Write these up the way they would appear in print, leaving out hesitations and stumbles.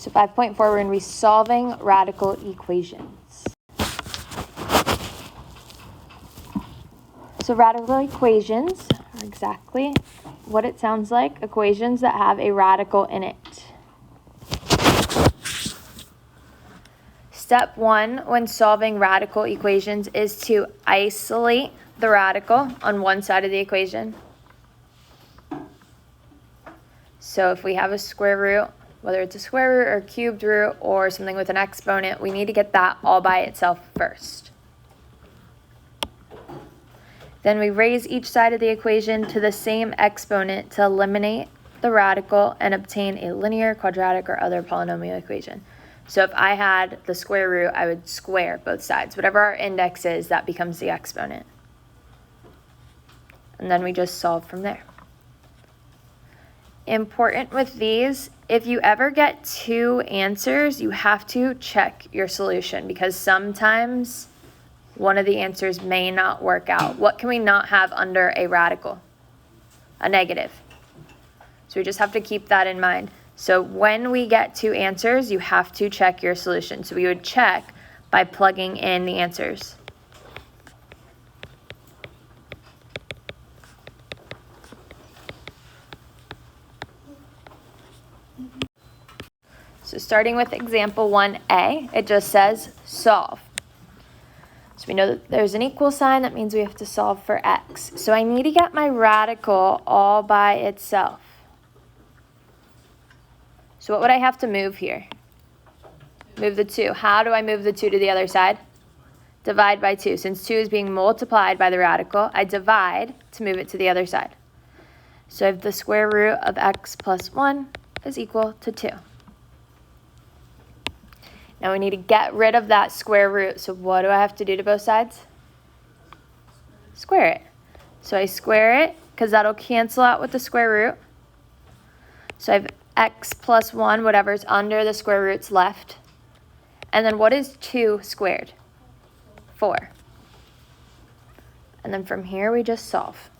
So 5.4, we're going to be solving radical equations. So radical equations are exactly what it sounds like, equations that have a radical in it. Step 1 when solving radical equations is to isolate the radical on one side of the equation. So if we have a square root, whether it's a square root or cubed root or something with an exponent, we need to get that all by itself first. Then we raise each side of the equation to the same exponent to eliminate the radical and obtain a linear, quadratic, or other polynomial equation. So if I had the square root, I would square both sides. Whatever our index is, that becomes the exponent. And then we just solve from there. Important with these, if you ever get two answers, you have to check your solution because sometimes one of the answers may not work out. What can we not have under a radical? A negative. So we just have to keep that in mind. So when we get two answers, you have to check your solution. So we would check by plugging in the answers. So starting with example 1a, it just says solve. So we know that there's an equal sign, that means we have to solve for x. So I need to get my radical all by itself. So what would I have to move here? Move the 2. How do I move the 2 to the other side? Divide by 2. Since 2 is being multiplied by the radical, I divide to move it to the other side. So I have the square root of x plus 1 is equal to 2. Now we need to get rid of that square root. So what do I have to do to both sides? Square it. So I square it because that'll cancel out with the square root. So I have x plus 1, whatever's under the square root's left. And then what is 2 squared? 4. And then from here we just solve.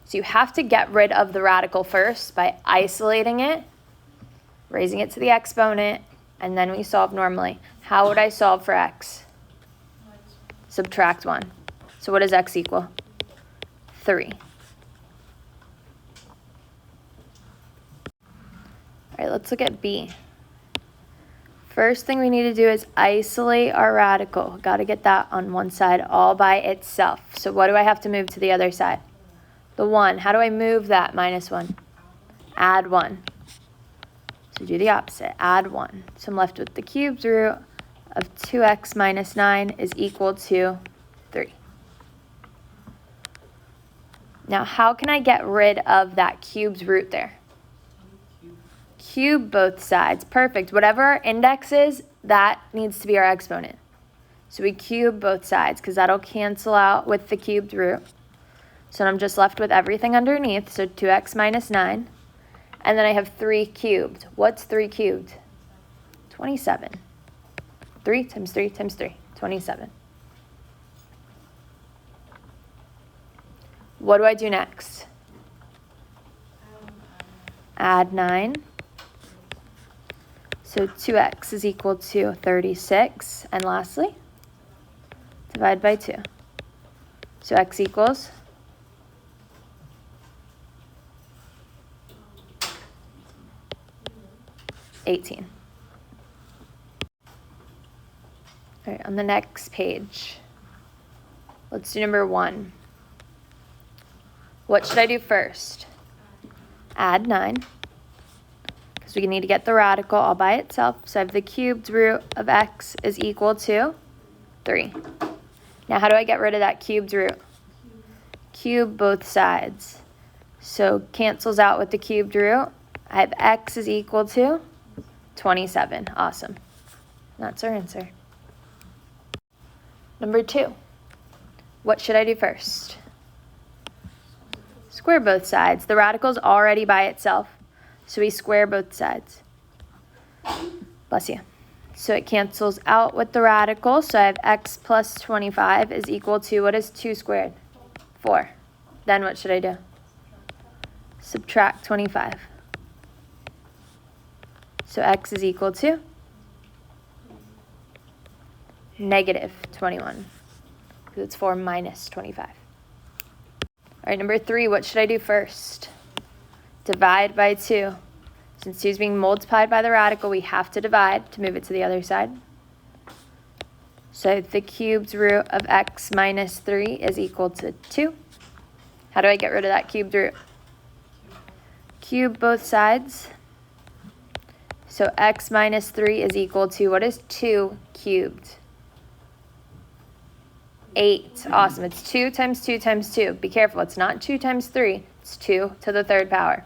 So you have to get rid of the radical first by isolating it, raising it to the exponent, and then we solve normally. How would I solve for x? Subtract 1. So what does x equal? 3. All right, let's look at b. First thing we need to do is isolate our radical. Got to get that on one side all by itself. So what do I have to move to the other side? The 1. How do I move that minus 1? Add 1. So do the opposite, add 1. So I'm left with the cubed root of 2x minus 9 is equal to 3. Now how can I get rid of that cubed root there? Cube both sides, perfect. Whatever our index is, that needs to be our exponent. So we cube both sides because that'll cancel out with the cubed root. So I'm just left with everything underneath, so 2x minus 9. And then I have 3 cubed. What's 3 cubed? 27. 3 times 3 times 3, 27. What do I do next? Add 9. So 2x is equal to 36. And lastly, divide by 2. So x equals 18. All right, on the next page, let's do number 1. What should I do first? Add 9, because we need to get the radical all by itself. So I have the cubed root of x is equal to 3. Now how do I get rid of that cubed root? Cube both sides. So cancels out with the cubed root. I have x is equal to 27. Awesome. That's our answer. Number 2. What should I do first? Square both sides. The radical's already by itself, so we square both sides. Bless you. So it cancels out with the radical, so I have x plus 25 is equal to, what is 2 squared? 4. Then what should I do? Subtract 25. So x is equal to negative 21, because it's 4 minus 25. All right, number 3, what should I do first? Divide by 2. Since 2 is being multiplied by the radical, we have to divide to move it to the other side. So the cubed root of x minus 3 is equal to 2. How do I get rid of that cubed root? Cube both sides. So x minus 3 is equal to, what is 2 cubed? 8. Awesome. It's 2 times 2 times 2. Be careful. It's not 2 times 3. It's 2 to the third power.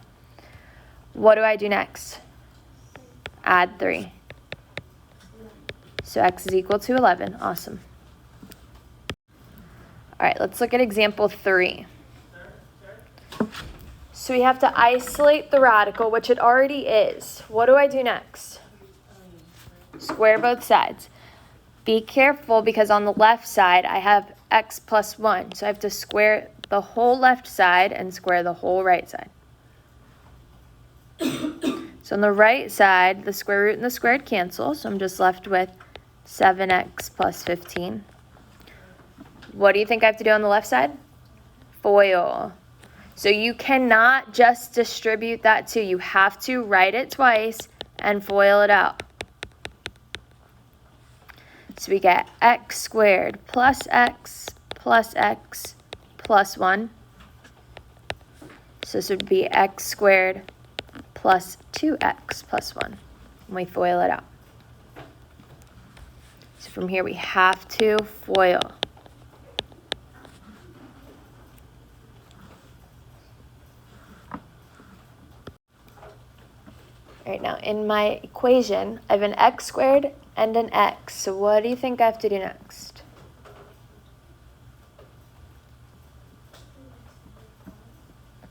What do I do next? Add 3. So x is equal to 11. Awesome. All right, let's look at example 3. So we have to isolate the radical, which it already is. What do I do next? Square both sides. Be careful, because on the left side I have x plus 1. So I have to square the whole left side and square the whole right side. So on the right side, the square root and the squared cancel. So I'm just left with 7x plus 15. What do you think I have to do on the left side? FOIL. So you cannot just distribute that 2. You have to write it twice and FOIL it out. So we get x squared plus x plus 1. So this would be x squared plus 2x plus 1. And we FOIL it out. So from here we have to FOIL. All right, now in my equation, I have an x squared and an x. So what do you think I have to do next?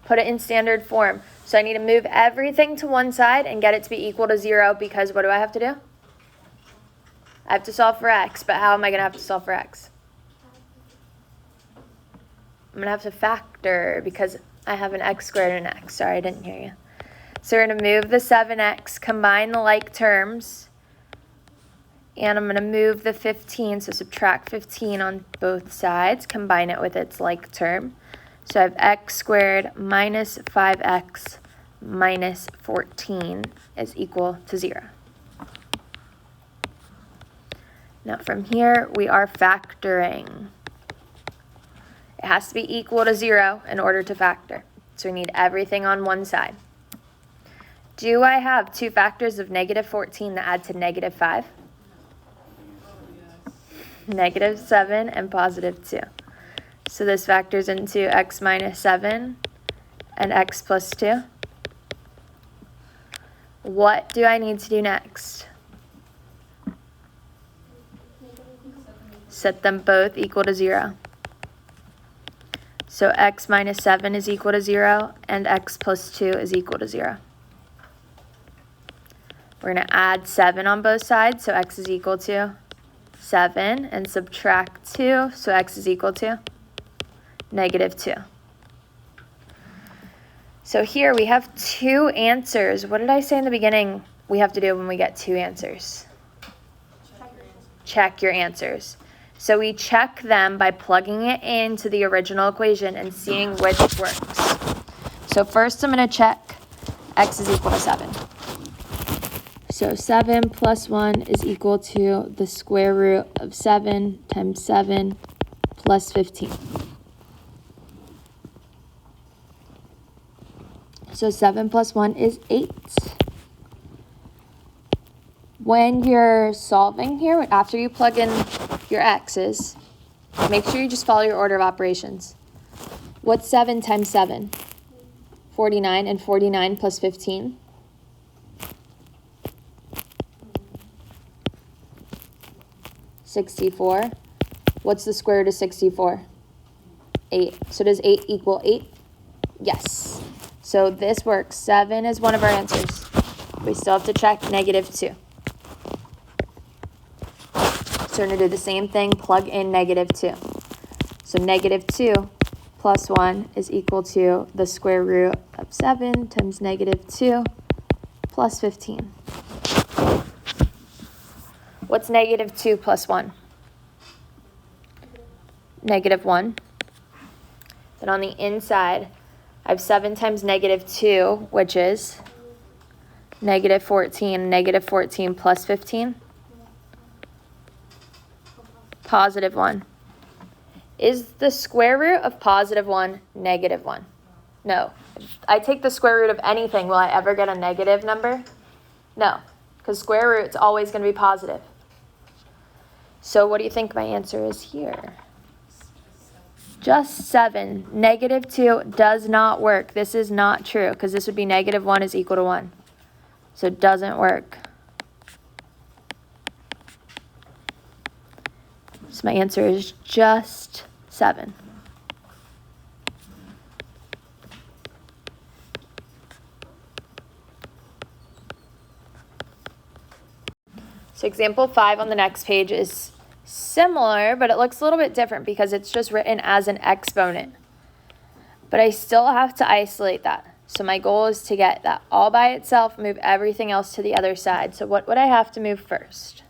Put it in standard form. So I need to move everything to one side and get it to be equal to 0, because what do I have to do? I have to solve for x, but how am I going to have to solve for x? I'm going to have to factor, because I have an x squared and an x. Sorry, I didn't hear you. So we're going to move the 7x, combine the like terms, and I'm going to move the 15, so subtract 15 on both sides, combine it with its like term. So I have x squared minus 5x minus 14 is equal to 0. Now from here, we are factoring. It has to be equal to 0 in order to factor. So we need everything on one side. Do I have two factors of negative 14 that add to negative 5? Negative 7 and positive 2. So this factors into x minus 7 and x plus 2. What do I need to do next? Set them both equal to 0. So x minus 7 is equal to 0 and x plus 2 is equal to 0. We're going to add 7 on both sides, so x is equal to 7, and subtract 2, so x is equal to negative 2. So here we have two answers. What did I say in the beginning we have to do when we get two answers? Check your answers. So we check them by plugging it into the original equation and seeing which works. So first I'm going to check x is equal to 7. So 7 plus 1 is equal to the square root of 7 times 7 plus 15. So 7 plus 1 is 8. When you're solving here, after you plug in your x's, make sure you just follow your order of operations. What's 7 times 7? 49, and 49 plus 15? 64. What's the square root of 64? 8. So does 8 equal 8? Yes. So this works. 7 is one of our answers. We still have to check negative 2. So we're going to do the same thing, plug in negative 2. So negative 2 plus 1 is equal to the square root of 7 times negative 2 plus 15. What's negative 2 plus 1? Negative 1. Then on the inside, I have 7 times negative 2, which is negative 14. Negative 14 plus 15? Positive 1. Is the square root of positive 1 negative 1? No. If I take the square root of anything, will I ever get a negative number? No, because square root's always going to be positive. So what do you think my answer is here? Just 7. Negative 2 does not work. This is not true, because this would be negative 1 is equal to 1. So it doesn't work. So my answer is just 7. So example 5 on the next page is similar, but it looks a little bit different because it's just written as an exponent. But I still have to isolate that. So my goal is to get that all by itself, move everything else to the other side. So what would I have to move first?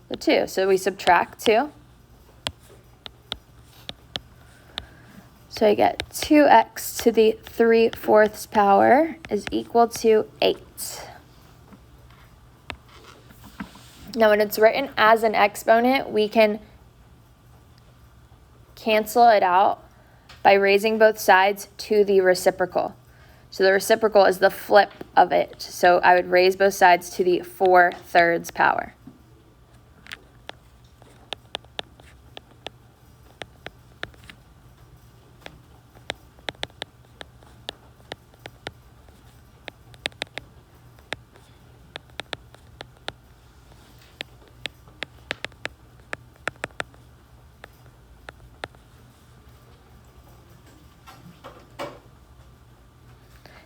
The 2. So we subtract 2. So I get 2x to the 3/4 power is equal to 8. Now when it's written as an exponent, we can cancel it out by raising both sides to the reciprocal. So the reciprocal is the flip of it. So I would raise both sides to the 4/3 power.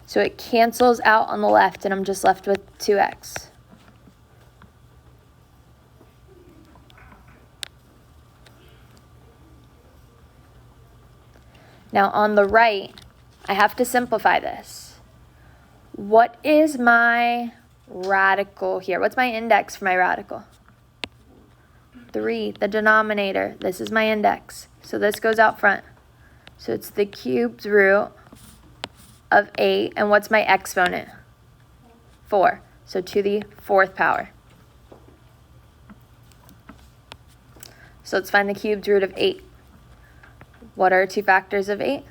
So it cancels out on the left, and I'm just left with 2x. Now on the right, I have to simplify this. What is my radical here? What's my index for my radical? 3, the denominator. This is my index. So this goes out front. So it's the cubed root of 8, and what's my exponent? 4. So to the 4th power. So let's find the cubed root of 8. What are 2 factors of 8?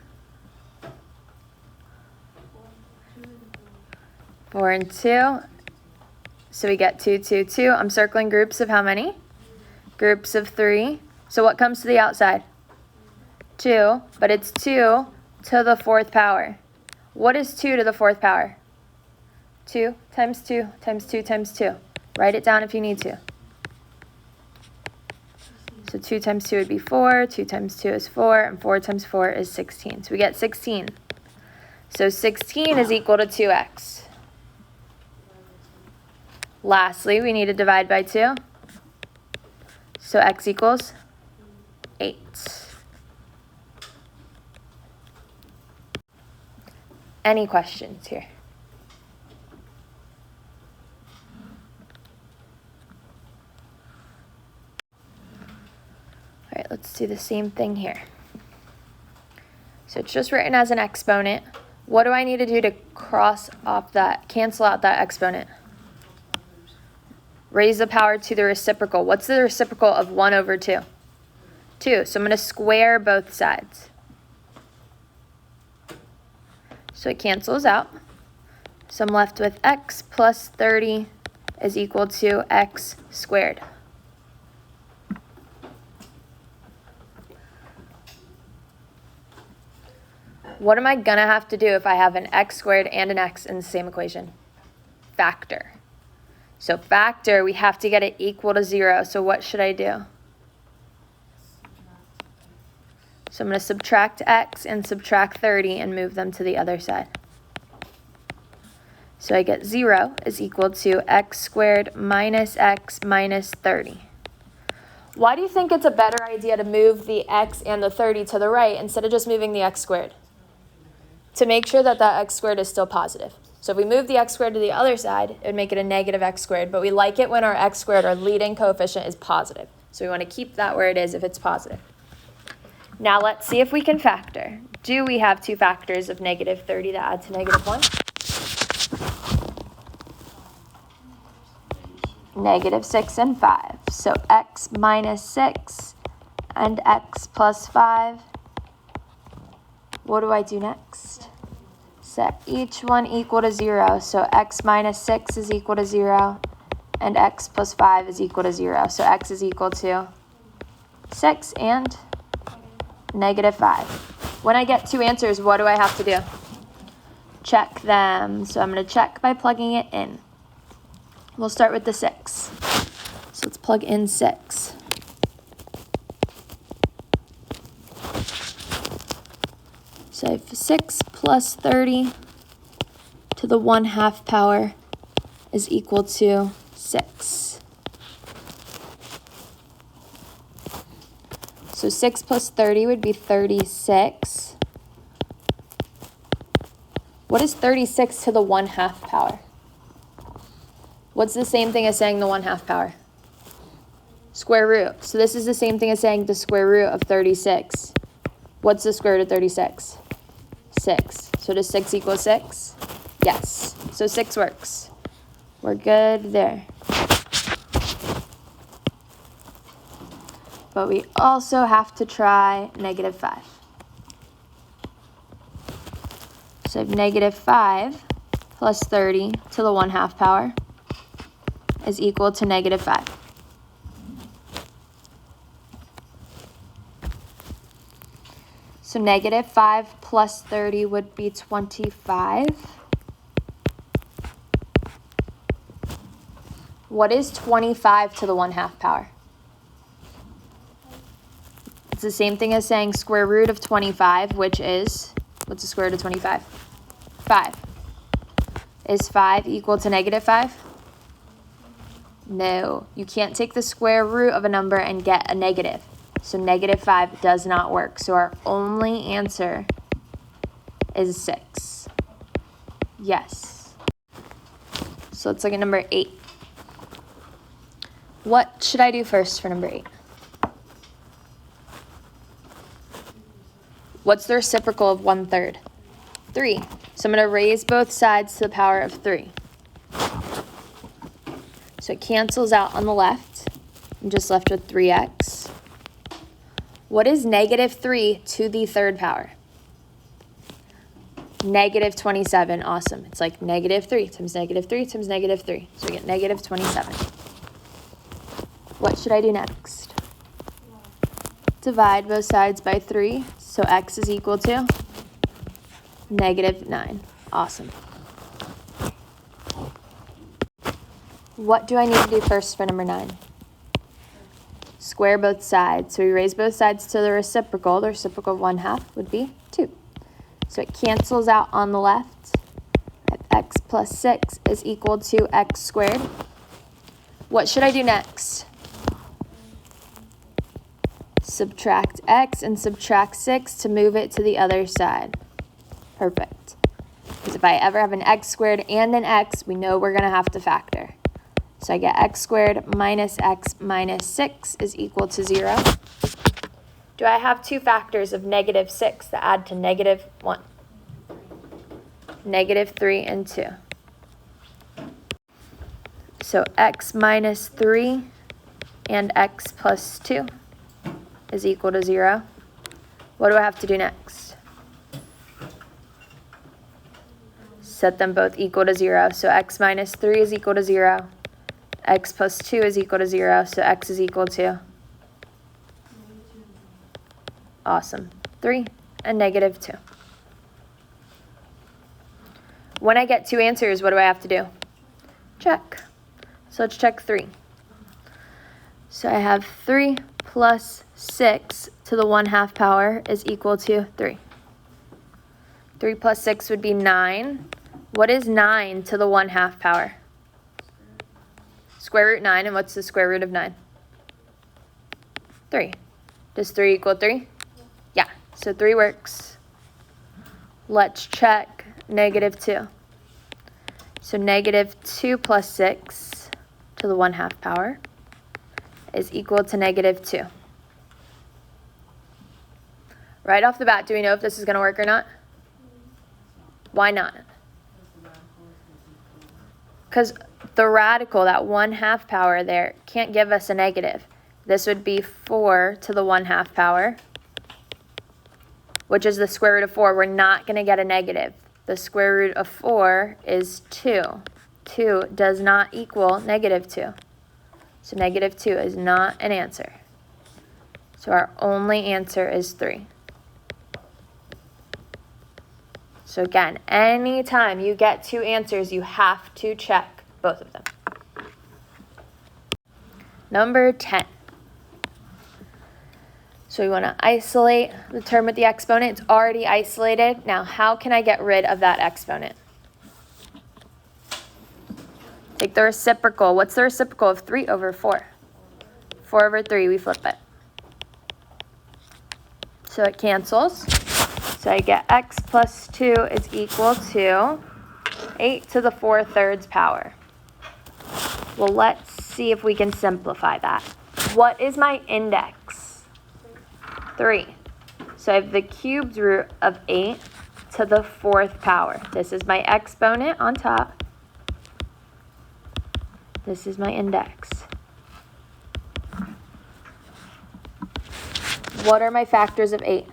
4 and 2. So we get 2, 2, 2. I'm circling groups of how many? Groups of 3. So what comes to the outside? 2, but it's 2 to the 4th power. What is 2 to the 4th power? 2 times 2 times 2 times 2. Write it down if you need to. So 2 times 2 would be 4, 2 times 2 is 4, and 4 times 4 is 16. So we get 16. So 16 is equal to 2x. Lastly, we need to divide by 2. So x equals 8. Any questions here? All right, let's do the same thing here. So it's just written as an exponent. What do I need to do to cross off that, cancel out that exponent? Raise the power to the reciprocal. What's the reciprocal of 1 over 2? 2. So I'm going to square both sides. So it cancels out. So I'm left with x plus 30 is equal to x squared. What am I going to have to do if I have an x squared and an x in the same equation? Factor. So factor, we have to get it equal to 0. So what should I do? So I'm going to subtract x and subtract 30 and move them to the other side. So I get 0 is equal to x squared minus x minus 30. Why do you think it's a better idea to move the x and the 30 to the right instead of just moving the x squared? To make sure that that x squared is still positive. So if we move the x squared to the other side, it would make it a negative x squared, but we like it when our x squared, our leading coefficient, is positive. So we want to keep that where it is if it's positive. Now let's see if we can factor. Do we have two factors of negative 30 that add to negative 1? Negative 6 and 5. So x minus 6 and x plus 5. What do I do next? Set each one equal to 0. So x minus 6 is equal to 0 and x plus 5 is equal to 0. So x is equal to 6 and negative 5. When I get two answers, what do I have to do? Check them. So I'm going to check by plugging it in. We'll start with the 6. So let's plug in 6. So I have 6 plus 30 to the 1/2 power is equal to 6. So 6 plus 30 would be 36. What is 36 to the 1/2 power? What's the same thing as saying the 1/2 power? Square root. So this is the same thing as saying the square root of 36. What's the square root of 36? 6. So does 6 equal 6? Yes. So 6 works. We're good there. But we also have to try negative 5. So I have negative 5 plus 30 to the 1/2 power is equal to negative 5. So negative 5 plus 30 would be 25. What is 25 to the 1/2 power? It's the same thing as saying square root of 25, which is, what's the square root of 25? 5. Is 5 equal to negative 5? No, you can't take the square root of a number and get a negative. So negative 5 does not work. So our only answer is 6. Yes. So let's look at number 8. What should I do first for number 8? What's the reciprocal of 1/3? 3. So I'm going to raise both sides to the power of 3. So it cancels out on the left. I'm just left with 3x. What is negative 3 to the 3rd power? Negative 27. Awesome. It's like negative 3 times negative 3 times negative 3. So we get negative 27. What should I do next? Divide both sides by 3. So x is equal to negative 9. Awesome. What do I need to do first for number 9? Square both sides. So we raise both sides to the reciprocal. The reciprocal of 1/2 would be 2. So it cancels out on the left. X plus 6 is equal to x squared. What should I do next? Subtract x and subtract 6 to move it to the other side. Perfect. Because if I ever have an x squared and an x, we know we're going to have to factor. So I get x squared minus x minus 6 is equal to 0. Do I have two factors of negative 6 that add to negative 1? Negative 3 and 2. So x minus 3 and x plus 2 is equal to 0. What do I have to do next? Set them both equal to 0. So x minus 3 is equal to 0. X plus 2 is equal to 0, so x is equal to, awesome, 3 and negative 2. When I get two answers, what do I have to do? Check. So let's check 3. So I have 3 plus 6 to the 1/2 power is equal to 3. 3 plus 6 would be 9. What is 9 to the 1/2 power? Square root 9, and what's the square root of 9? 3. Does 3 equal 3? Yeah, so 3 works. Let's check negative 2. So negative 2 plus 6 to the 1/2 power is equal to negative 2. Right off the bat, do we know if this is going to work or not? Why not? Because the radical, that 1/2 power there, can't give us a negative. This would be 4 to the 1/2 power, which is the square root of 4. We're not going to get a negative. The square root of 4 is 2. 2 does not equal negative 2. So negative 2 is not an answer. So our only answer is 3. So again, anytime you get two answers, you have to check both of them. Number 10. So we want to isolate the term with the exponent. It's already isolated. Now, how can I get rid of that exponent? Take the reciprocal. What's the reciprocal of 3 over 4? 4 over 3, we flip it. So it cancels. So I get x plus 2 is equal to 8 to the 4/3 power. Well, let's see if we can simplify that. What is my index? 3. So I have the cubed root of 8 to the 4th power. This is my exponent on top. This is my index. What are my factors of 8?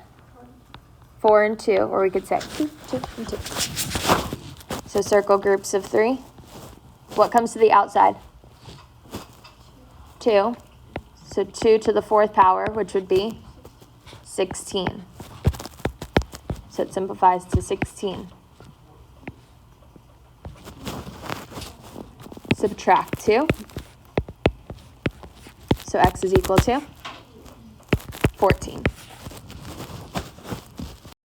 4 and 2, or we could say 2, 2, and 2. So circle groups of 3. What comes to the outside? 2. So 2 to the 4th power, which would be 16. So it simplifies to 16. Subtract 2. So x is equal to 14.